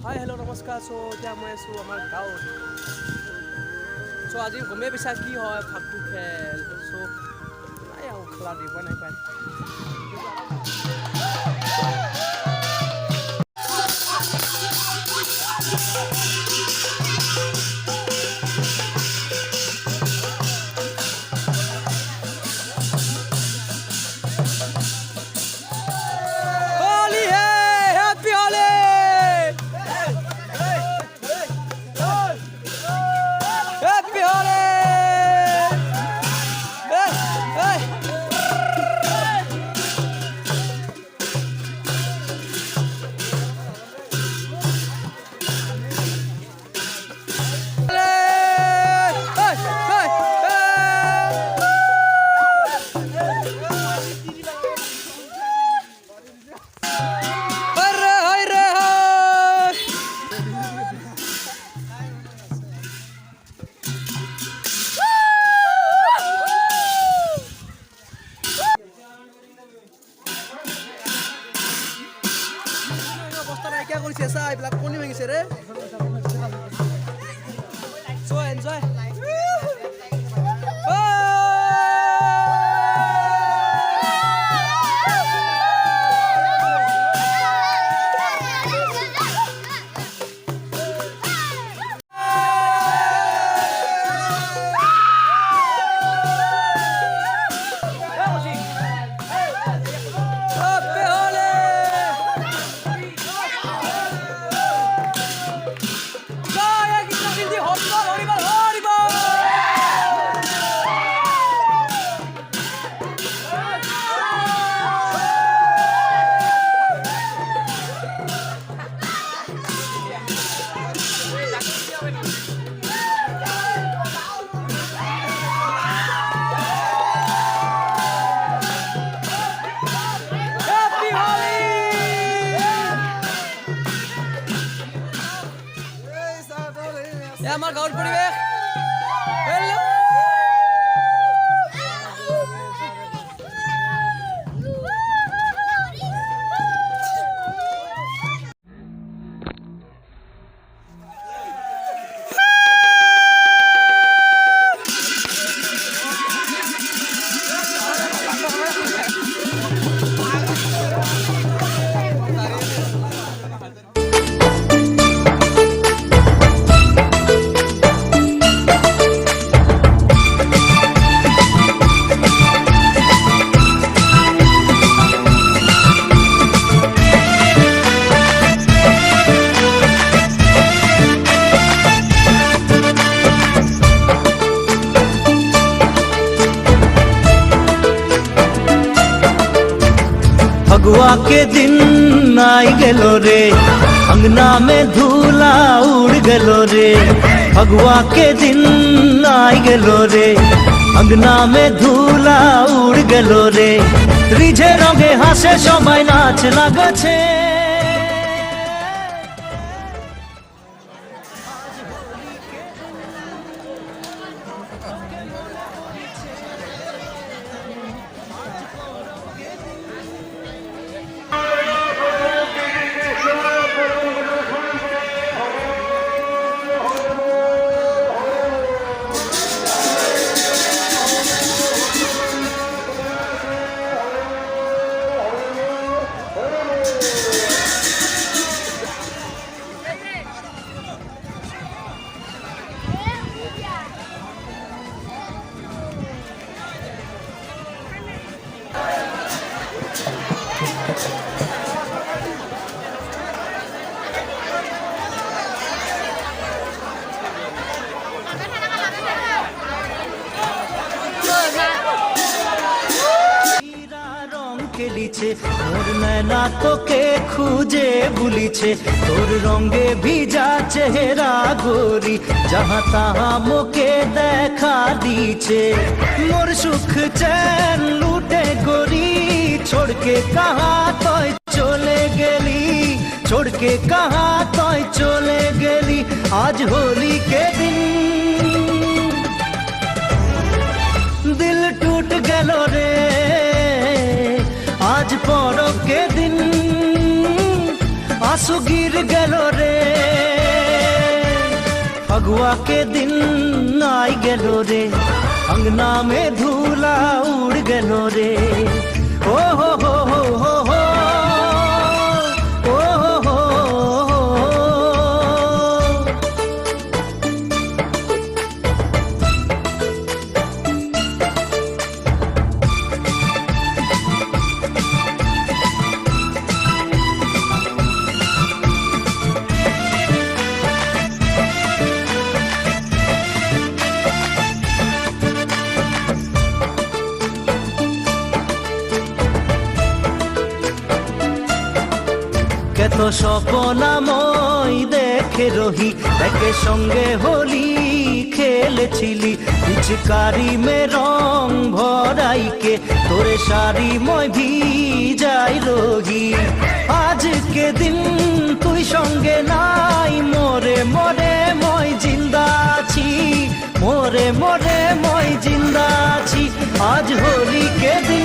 Hi hello' নমস্কাৰ। চ' এতিয়া মই আছোঁ আমাৰ গাঁৱত। চ' আজি গমেই পাইছা কি হয় ফাকু খেল। চ' নাই আৰু খেলা দিবই নাই পায়। क्या কৰিছে চা এইবিলাক কণী ভাঙিছে ৰে। চ' এনজয়। আমার গাঁৱৰ পৰিৱেশ। फगुआ के दिन आई गेलो रे, अंगना में धूला उड़ गेलो रे। फगुआ के दिन आई गेलो रे, अंगना में धूला उड़ गेलो रे। रिझे रंगे हासे सबाई नाच लागछे। খেলিছে তোর নয়না তোকে খুঁজে ভুলিছে। তোর রঙে ভিজা চেহারা গোরি যাহা তাহা মোকে দেখা দিছে। মোর সুখ চैन লুটে গোরি छोड़ के कहा तोय चले गेली, छोड़ के कहा तोय चले गेली। आज होली के दिन दिल टूट गेलो रे। आज परब के दिन आंसू गिर गेलो रे। फगुआ के दिन आई गेलो रे, अंगना में धूला उड़ गेलो रे। ओ हो हो हो हो हो, ओ हो हो हो हो। কত স্বপ্নাময় দেখে রহি, একে সঙ্গে হোলি খেলেছিলি, পিচকারি মে রং ভরাইকে তোরে শাড়ি মই ভিজাই রহি। আজকে দিন তুই সঙ্গে নাই, মোরে মোরে মই জিন্দা আছি, মোরে মোরে মই জিন্দা আছি। আজ হোলি কে দিন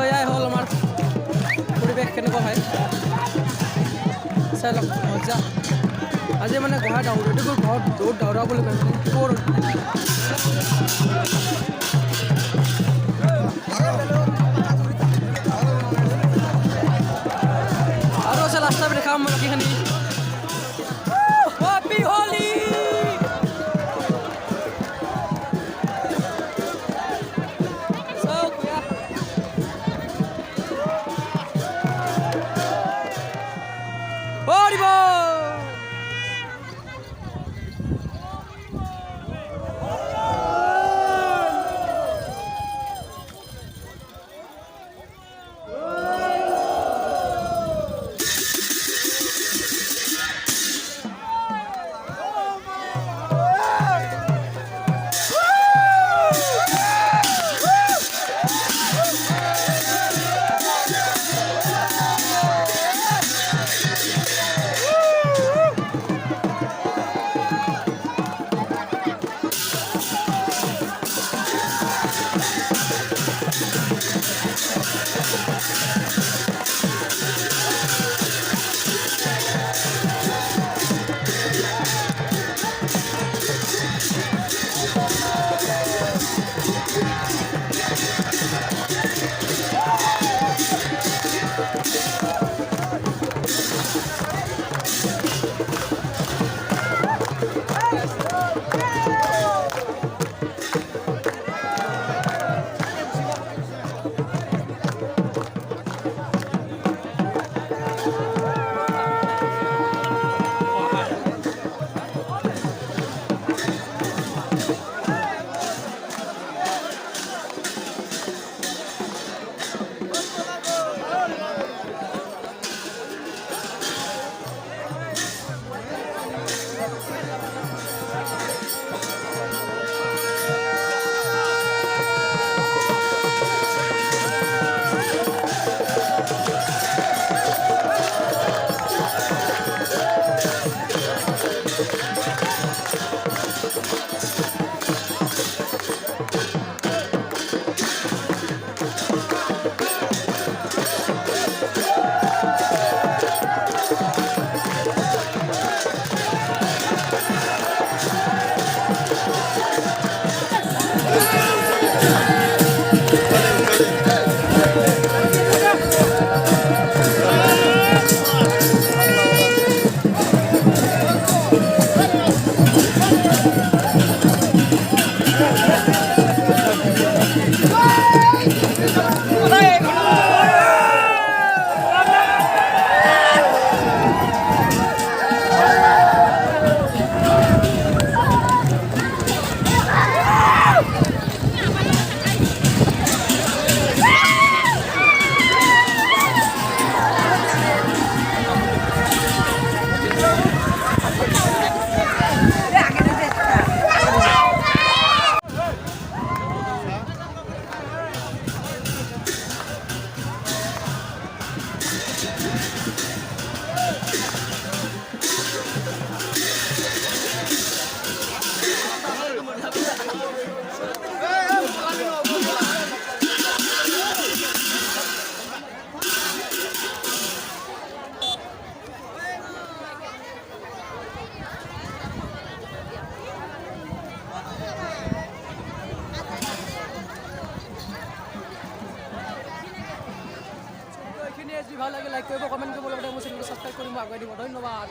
এয়াই হ'ল আমাৰ পৰিৱেশ কেনেকুৱা হয় চাই লওক মজা। আজি মানে গঢ়া দাউৰতে গৈ ঘৰত দৌৰ দাউৰা বুলি কয় তোৰ আৰু আছে লাষ্টত দেখাম বাকীখিনি। হেপী হোলি। যদি ভাল লাগে লাইক কৰিব কমেণ্ট কৰিব লগতে মোৰ চেনেলটো ছাবস্ক্ৰাইব কৰি মই আগুৱাই দিব ধন্যবাদ।